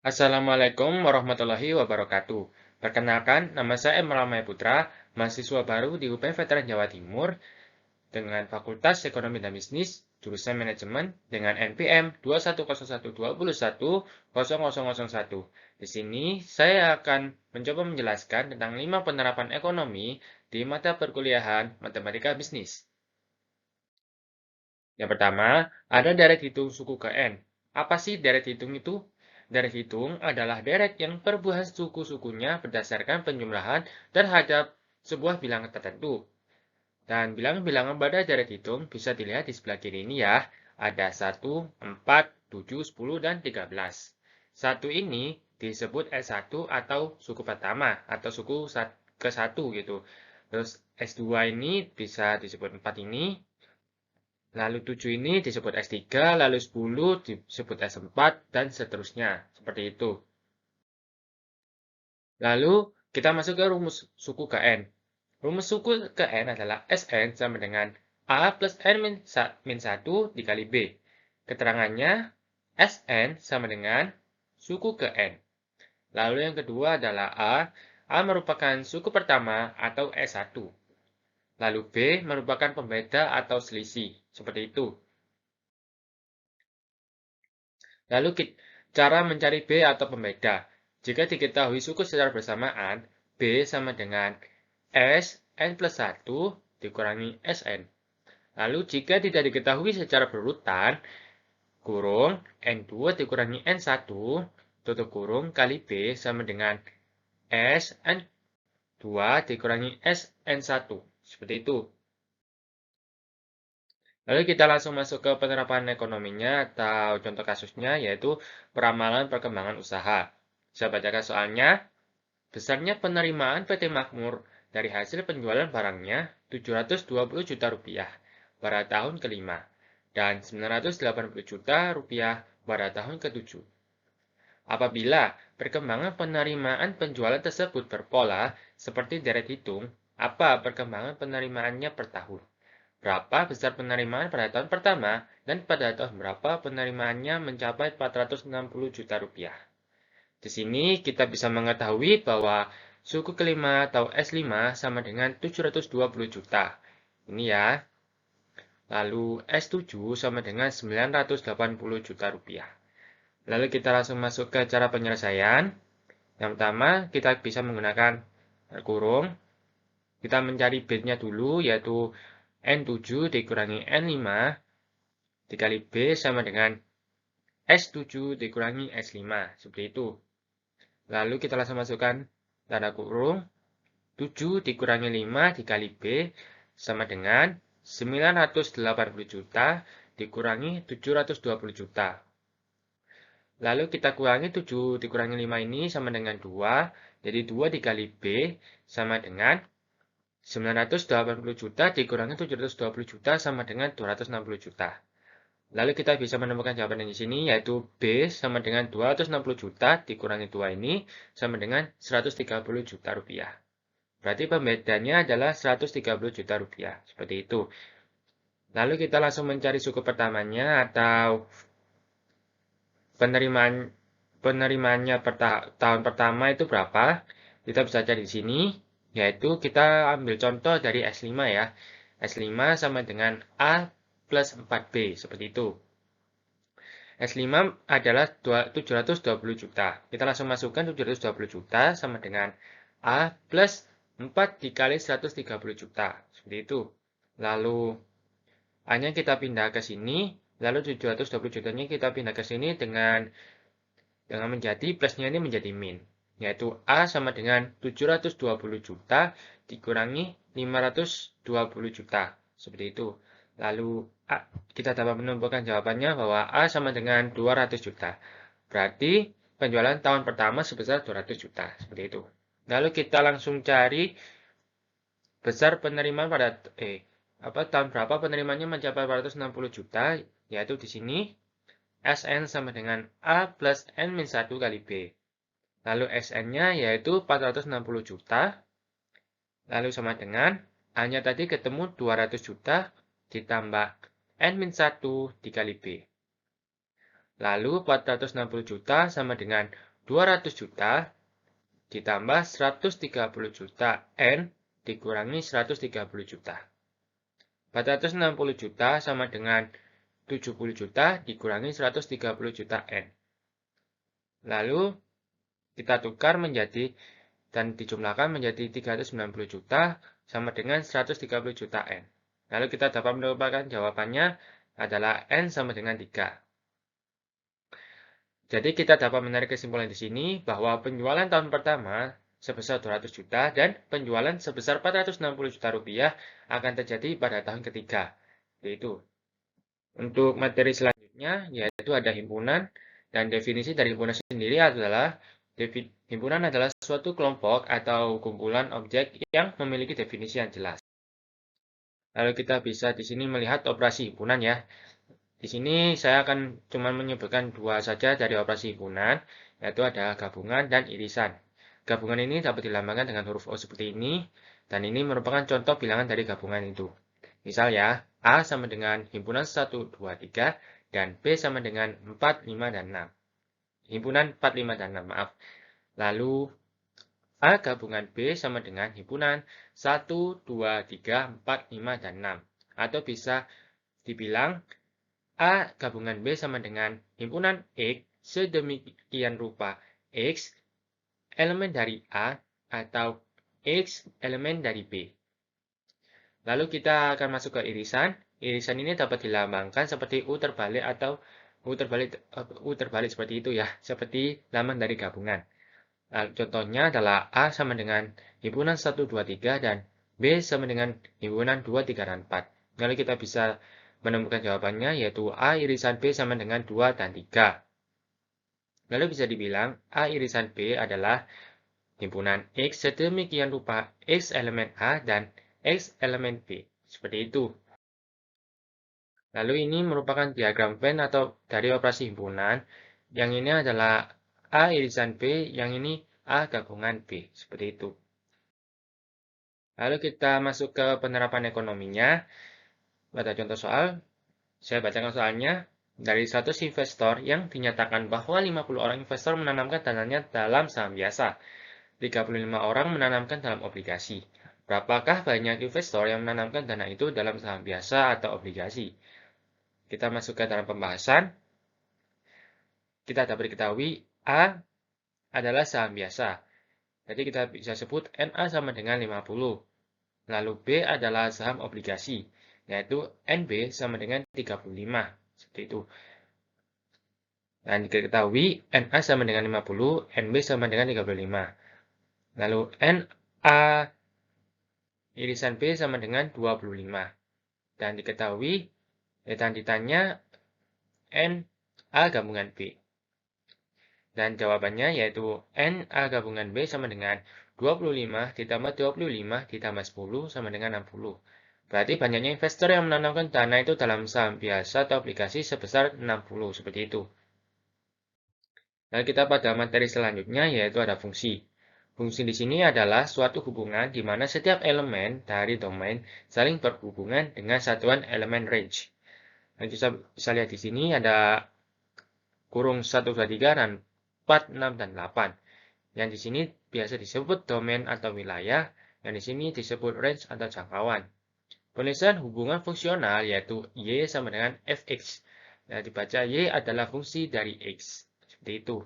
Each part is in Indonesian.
Assalamualaikum warahmatullahi wabarakatuh. Perkenalkan, nama saya Ramai Putra, mahasiswa baru di UPN Veteran Jawa Timur dengan Fakultas Ekonomi dan Bisnis, jurusan Manajemen dengan NPM 21012110001. Di sini, saya akan mencoba menjelaskan tentang 5 penerapan ekonomi di mata perkuliahan Matematika Bisnis. Yang pertama, ada deret hitung suku ke N. Apa sih deret hitung itu? Deret hitung adalah deret yang perbuahan suku-sukunya berdasarkan penjumlahan terhadap sebuah bilangan tertentu. Dan bilangan-bilangan pada deret hitung bisa dilihat di sebelah kiri ini ya. Ada 1, 4, 7, 10, dan 13. 1 ini disebut S1 atau suku pertama atau suku ke-1 gitu. Terus S2 ini bisa disebut 4 ini, lalu 7 ini disebut S3, lalu 10 disebut S4, dan seterusnya. Seperti itu. Lalu kita masuk ke rumus suku ke N. Rumus suku ke N adalah Sn sama dengan A plus N min 1 dikali B. Keterangannya Sn sama dengan suku ke N. Lalu yang kedua adalah A. A merupakan suku pertama atau S1. Lalu B merupakan pembeda atau selisih. Seperti itu. Lalu cara mencari B atau pembeda. Jika diketahui suku secara bersamaan, B sama dengan S N plus 1 dikurangi Sn. Lalu jika tidak diketahui secara berurutan, kurung N2 dikurangi N1 tutup kurung kali B sama dengan Sn2 dikurangi Sn1. Seperti itu. Lalu kita langsung masuk ke penerapan ekonominya atau contoh kasusnya yaitu peramalan perkembangan usaha. Saya bacakan soalnya. Besarnya penerimaan PT Makmur dari hasil penjualan barangnya 720 juta rupiah pada tahun kelima dan 980 juta rupiah pada tahun ketujuh. Apabila perkembangan penerimaan penjualan tersebut berpola seperti deret hitung, apa perkembangan penerimaannya per tahun? Berapa besar penerimaan pada tahun pertama dan pada tahun berapa penerimaannya mencapai 460 juta rupiah. Di sini kita bisa mengetahui bahwa suku kelima atau S5 sama dengan 720 juta. Ini ya. Lalu S7 sama dengan 980 juta rupiah. Lalu kita langsung masuk ke cara penyelesaian. Yang pertama, kita bisa menggunakan kurung. Kita mencari B-nya dulu, yaitu N7 dikurangi N5 dikali B sama dengan S7 dikurangi S5. Seperti itu. Lalu kita langsung masukkan tanda kurung. 7 dikurangi 5 dikali B sama dengan 980 juta dikurangi 720 juta. Lalu kita kurangi 7 dikurangi 5 ini sama dengan 2. Jadi 2 dikali B sama dengan 980 juta dikurangi 720 juta sama dengan 260 juta. Lalu kita bisa menemukan jawaban di sini yaitu B sama dengan 260 juta dikurangi 2 ini sama dengan 130 juta rupiah. Berarti pembedanya adalah 130 juta rupiah. Seperti itu. Lalu kita langsung mencari suku pertamanya atau penerimaannya per tahun pertama itu berapa. Kita bisa cari di sini. Yaitu kita ambil contoh dari S5 ya. S5 sama dengan A plus 4B. Seperti itu. S5 adalah 720 juta. Kita langsung masukkan 720 juta sama dengan A plus 4 dikali 130 juta. Seperti itu. Lalu A-nya kita pindah ke sini. Lalu 720 jutanya kita pindah ke sini dengan menjadi plusnya ini menjadi min. Yaitu A sama dengan 720 juta dikurangi 520 juta. Seperti itu. Lalu kita dapat menemukan jawabannya bahwa A sama dengan 200 juta. Berarti penjualan tahun pertama sebesar 200 juta. Seperti itu. Lalu kita langsung cari besar penerimaan pada tahun berapa penerimaannya mencapai 460 juta, yaitu di sini Sn sama dengan A plus N-1 kali B. Lalu Sn-nya yaitu 460 juta, lalu sama dengan A-nya tadi ketemu 200 juta ditambah N-1 dikali B. Lalu 460 juta sama dengan 200 juta ditambah 130 juta N dikurangi 130 juta. 460 juta sama dengan 70 juta dikurangi 130 juta N. Lalu kita tukar menjadi dan dijumlahkan menjadi 390 juta sama dengan 130 juta N. Lalu kita dapat menemukan jawabannya adalah N sama dengan 3. Jadi kita dapat menarik kesimpulan di sini bahwa penjualan tahun pertama sebesar 200 juta dan penjualan sebesar 460 juta rupiah akan terjadi pada tahun ketiga. Yaitu untuk materi selanjutnya yaitu ada himpunan, dan definisi dari himpunan sendiri adalah himpunan adalah suatu kelompok atau kumpulan objek yang memiliki definisi yang jelas. Lalu kita bisa di sini melihat operasi himpunan ya. Di sini saya akan cuma menyebutkan dua saja dari operasi himpunan, yaitu ada gabungan dan irisan. Gabungan ini dapat dilambangkan dengan huruf O seperti ini, dan ini merupakan contoh bilangan dari gabungan itu. Misal ya, A sama dengan himpunan 1, 2, 3, dan B sama dengan 4, 5, dan 6. Himpunan 4, 5, dan 6, maaf. Lalu, A gabungan B sama dengan himpunan 1, 2, 3, 4, 5, dan 6. Atau bisa dibilang A gabungan B sama dengan himpunan X sedemikian rupa X elemen dari A atau X elemen dari B. Lalu kita akan masuk ke irisan. Irisan ini dapat dilambangkan seperti U terbalik atau U terbalik seperti itu ya, seperti lambang dari gabungan. Lalu, contohnya adalah A sama dengan himpunan 1, 2, 3 dan B sama dengan himpunan 2, 3, dan 4. Lalu kita bisa menemukan jawabannya yaitu A irisan B sama dengan 2 dan 3. Lalu bisa dibilang A irisan B adalah himpunan X sedemikian rupa X elemen A dan X elemen B. Seperti itu. Lalu ini merupakan diagram Venn atau dari operasi himpunan. Yang ini adalah A irisan B, yang ini A gabungan B. Seperti itu. Lalu kita masuk ke penerapan ekonominya. Pada contoh soal, saya bacakan soalnya. Dari 100 investor yang dinyatakan bahwa 50 orang investor menanamkan dananya dalam saham biasa, 35 orang menanamkan dalam obligasi. Berapakah banyak investor yang menanamkan dana itu dalam saham biasa atau obligasi? Kita masuk ke dalam pembahasan. Kita dapat diketahui A adalah saham biasa. Jadi kita bisa sebut NA sama dengan 50. Lalu B adalah saham obligasi, yaitu NB sama dengan 35. Seperti itu. Dan diketahui NA sama dengan 50, NB sama dengan 35. Lalu NA irisan B sama dengan 25. Dan diketahui, dan ditanya NA gabungan B. Dan jawabannya yaitu NA gabungan B sama dengan 25 ditambah 25 ditambah 10 sama dengan 60. Berarti banyaknya investor yang menanamkan dana itu dalam saham biasa atau obligasi sebesar 60, seperti itu. Lalu kita pada materi selanjutnya yaitu ada fungsi. Fungsi di sini adalah suatu hubungan di mana setiap elemen dari domain saling berhubungan dengan satuan elemen range. Nah, kita bisa lihat di sini ada kurung 1, 2, 3, dan 4, 6, dan 8. Yang di sini biasa disebut domain atau wilayah, yang di sini disebut range atau jangkauan. Penulisan hubungan fungsional yaitu Y sama dengan Fx. Nah, dibaca Y adalah fungsi dari X. Seperti itu.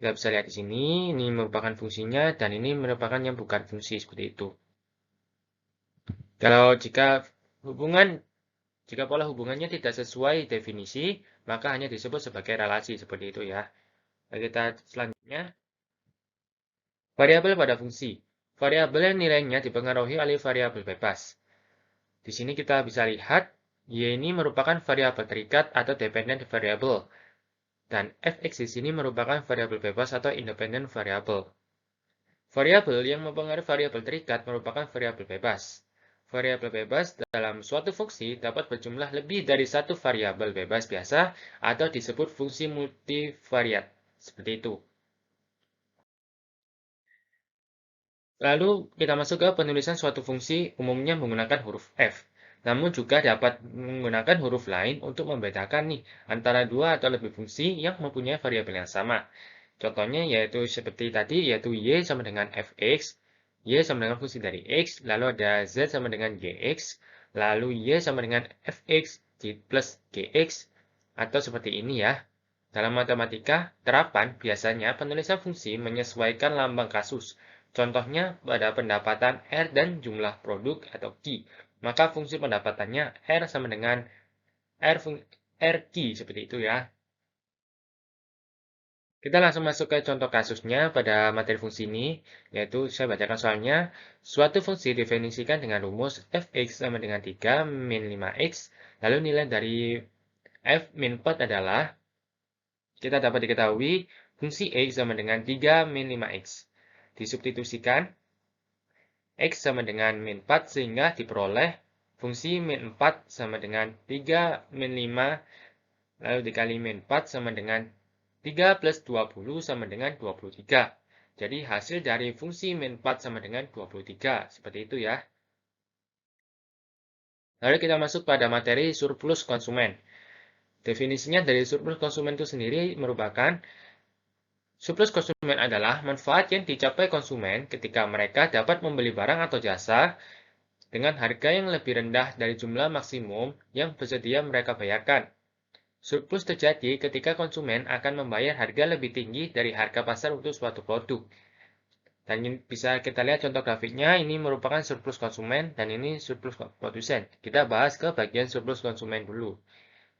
Kita bisa lihat di sini, ini merupakan fungsinya, dan ini merupakan yang bukan fungsi, seperti itu. Kalau jika pola hubungannya tidak sesuai definisi, maka hanya disebut sebagai relasi, seperti itu ya. Lalu kita selanjutnya, variabel pada fungsi. Variabel yang nilainya dipengaruhi oleh variabel bebas. Di sini kita bisa lihat, Y ini merupakan variabel terikat atau dependent variable. Dan Fx di sini merupakan variabel bebas atau independent variable. Variabel yang mempengaruhi variabel terikat merupakan variabel bebas. Variabel bebas dalam suatu fungsi dapat berjumlah lebih dari satu variabel bebas biasa atau disebut fungsi multivariat. Seperti itu. Lalu kita masuk ke penulisan suatu fungsi umumnya menggunakan huruf F. Namun juga dapat menggunakan huruf lain untuk membedakan nih antara dua atau lebih fungsi yang mempunyai variabel yang sama. Contohnya yaitu seperti tadi, yaitu Y sama dengan Fx, Y sama dengan fungsi dari X, lalu ada Z sama dengan Gx, lalu Y sama dengan Fx plus Gx, atau seperti ini ya. Dalam matematika, terapan biasanya penulisan fungsi menyesuaikan lambang kasus. Contohnya pada pendapatan R dan jumlah produk atau Q. Maka fungsi pendapatannya R sama dengan RQ seperti itu ya. Kita langsung masuk ke contoh kasusnya pada materi fungsi ini, yaitu saya bacakan soalnya. Suatu fungsi definisikan dengan rumus fx sama dengan 3 min 5x, lalu nilai dari f min 4 adalah, kita dapat diketahui, fungsi x sama dengan 3 min 5x. Disubstitusikan, x sama dengan min 4 sehingga diperoleh fungsi min 4 sama dengan 3 min 5, lalu dikali min 4 sama dengan 3 plus 20 sama dengan 23. Jadi hasil dari fungsi min 4 sama dengan 23. Seperti itu ya. Lalu kita masuk pada materi surplus konsumen. Definisinya dari surplus konsumen itu sendiri merupakan surplus konsumen adalah manfaat yang dicapai konsumen ketika mereka dapat membeli barang atau jasa dengan harga yang lebih rendah dari jumlah maksimum yang bersedia mereka bayarkan. Surplus terjadi ketika konsumen akan membayar harga lebih tinggi dari harga pasar untuk suatu produk. Dan ini bisa kita lihat contoh grafiknya, ini merupakan surplus konsumen dan ini surplus produsen. Kita bahas ke bagian surplus konsumen dulu.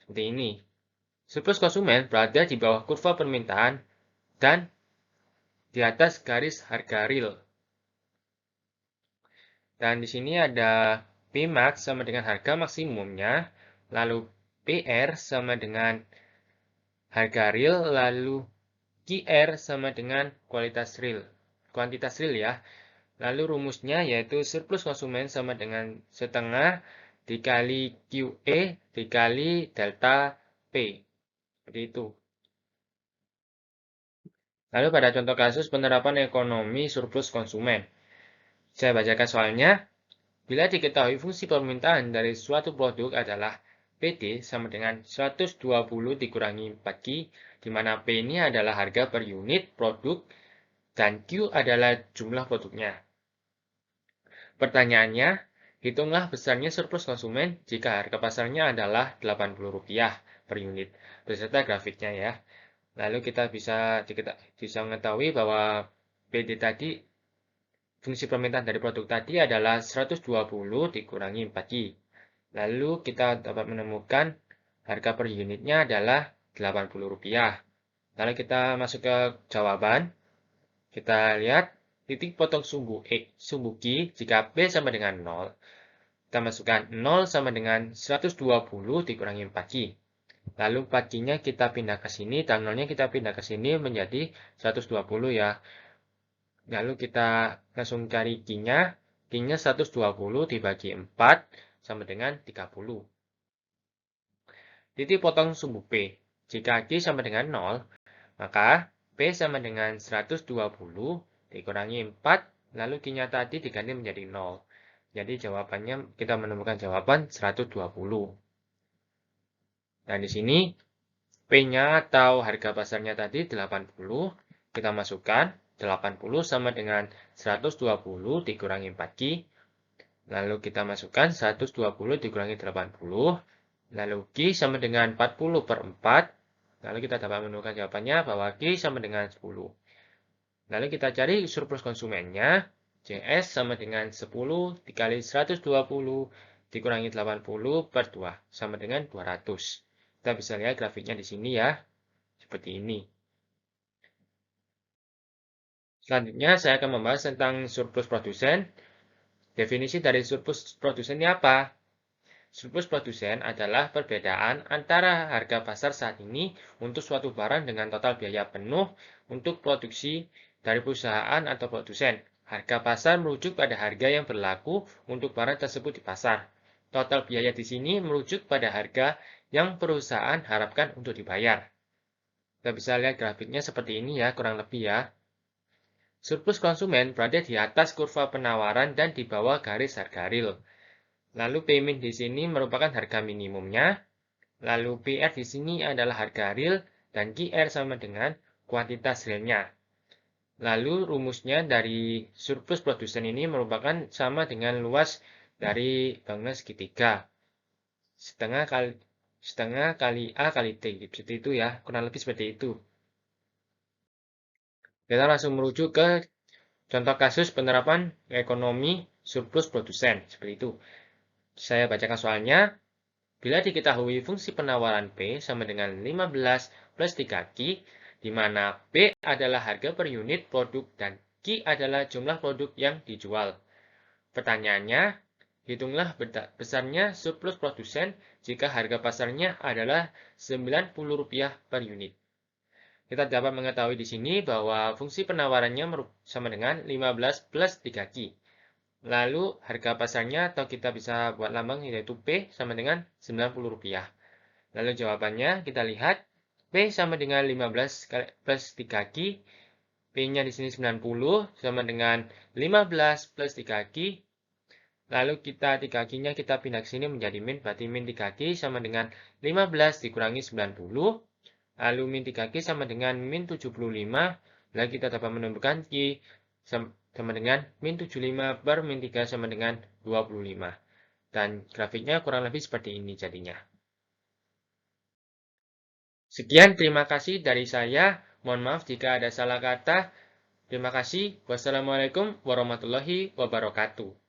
Seperti ini. Surplus konsumen berada di bawah kurva permintaan dan di atas garis harga real. Dan di sini ada Pmax sama dengan harga maksimumnya, lalu PR sama dengan harga real, lalu QR sama dengan kuantitas real ya. Lalu rumusnya yaitu surplus konsumen sama dengan setengah dikali QE dikali delta P. Seperti itu. Lalu pada contoh kasus penerapan ekonomi surplus konsumen. Saya bacakan soalnya. Bila diketahui fungsi permintaan dari suatu produk adalah PD sama dengan 120 dikurangi 4Q, di mana P ini adalah harga per unit produk dan Q adalah jumlah produknya. Pertanyaannya, hitunglah besarnya surplus konsumen jika harga pasarnya adalah Rp80 per unit, beserta grafiknya ya. Lalu kita bisa mengetahui bahwa PD tadi, fungsi permintaan dari produk tadi adalah 120 dikurangi 4Q. Lalu kita dapat menemukan harga per unitnya adalah Rp80. Lalu kita masuk ke jawaban. Kita lihat titik potong sumbu Q jika P sama dengan 0. Kita masukkan 0 sama dengan 120 dikurangi 4Q. Lalu 4Q-nya kita pindah ke sini, dan 0-nya kita pindah ke sini menjadi 120 ya. Lalu kita langsung cari Q-nya. Q-nya 120 dibagi 4 sama dengan 30. Titik potong sumbu P. Jika Q sama dengan 0, maka P sama dengan 120 dikurangi 4, lalu Q-nya tadi diganti menjadi 0. Jadi jawabannya kita menemukan jawaban 120. Dan di sini P-nya atau harga pasarnya tadi 80, kita masukkan 80 sama dengan 120 dikurangi 4Q. Lalu kita masukkan 120 dikurangi 80. Lalu Q sama dengan 40 per 4. Lalu kita dapat menemukan jawabannya bahwa Q sama dengan 10. Lalu kita cari surplus konsumennya. CS sama dengan 10 dikali 120 dikurangi 80 per 2 sama dengan 200. Kita bisa lihat grafiknya di sini ya. Seperti ini. Selanjutnya saya akan membahas tentang surplus produsen. Definisi dari surplus produsen ini apa? Surplus produsen adalah perbedaan antara harga pasar saat ini untuk suatu barang dengan total biaya penuh untuk produksi dari perusahaan atau produsen. Harga pasar merujuk pada harga yang berlaku untuk barang tersebut di pasar. Total biaya di sini merujuk pada harga yang perusahaan harapkan untuk dibayar. Kita bisa lihat grafiknya seperti ini ya, kurang lebih ya. Surplus konsumen berada di atas kurva penawaran dan di bawah garis harga real. Lalu P-min di sini merupakan harga minimumnya. Lalu PR di sini adalah harga real dan QR sama dengan kuantitas realnya. Lalu rumusnya dari surplus produsen ini merupakan sama dengan luas dari bangunan segitiga. Setengah kali A kali T. Seperti itu ya, kurang lebih seperti itu. Kita langsung merujuk ke contoh kasus penerapan ekonomi surplus produsen. Seperti itu. Saya bacakan soalnya. Bila diketahui fungsi penawaran P sama dengan 15 plus 3Q, di mana P adalah harga per unit produk dan Q adalah jumlah produk yang dijual. Pertanyaannya, hitunglah besarnya surplus produsen jika harga pasarnya adalah Rp90 per unit. Kita dapat mengetahui di sini bahwa fungsi penawarannya sama dengan 15 plus 3Q. Lalu harga pasarnya atau kita bisa buat lambang yaitu P sama dengan Rp90. Lalu jawabannya kita lihat P sama dengan 15 plus 3Q. P-nya di sini 90 sama dengan 15 plus 3Q. Lalu kita 3Q-nya kita pindah ke sini menjadi min, berarti min 3Q sama dengan 15 dikurangi 90. Lalu min 3Q sama dengan min 75. Lalu kita dapat menentukan Q sama dengan min 75 per min 3 sama dengan 25. Dan grafiknya kurang lebih seperti ini jadinya. Sekian, terima kasih dari saya. Mohon maaf jika ada salah kata. Terima kasih. Wassalamualaikum warahmatullahi wabarakatuh.